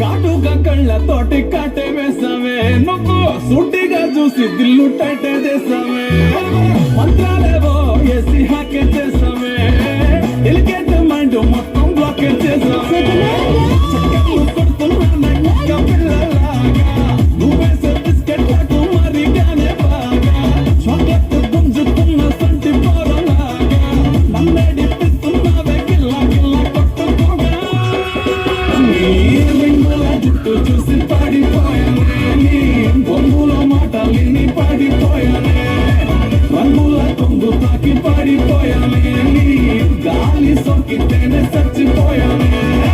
కాటుగా కళ్ళతోటి కాటే వేసావే నువ్వు సూటిగా చూసి దిల్లు టైటే చేసావే మంత్రాలేవో వేసి హాకే చేసావే ఎలిగేట్ మైండ్ మొత్తం బ్లాకే చేసావే చక్కర్లు కొడుతున్నా పిల్లలాగా నువ్వేసే బిస్కెట్ లకు మరిగానే బాగా చాక్లెట్ గుంజుతున్న సంటి పోరలాగా నన్నేడిపిస్తున్నావే గిల్ల గిల్ల కొట్టుకోగా నీ రింగుల జుట్టు చూసి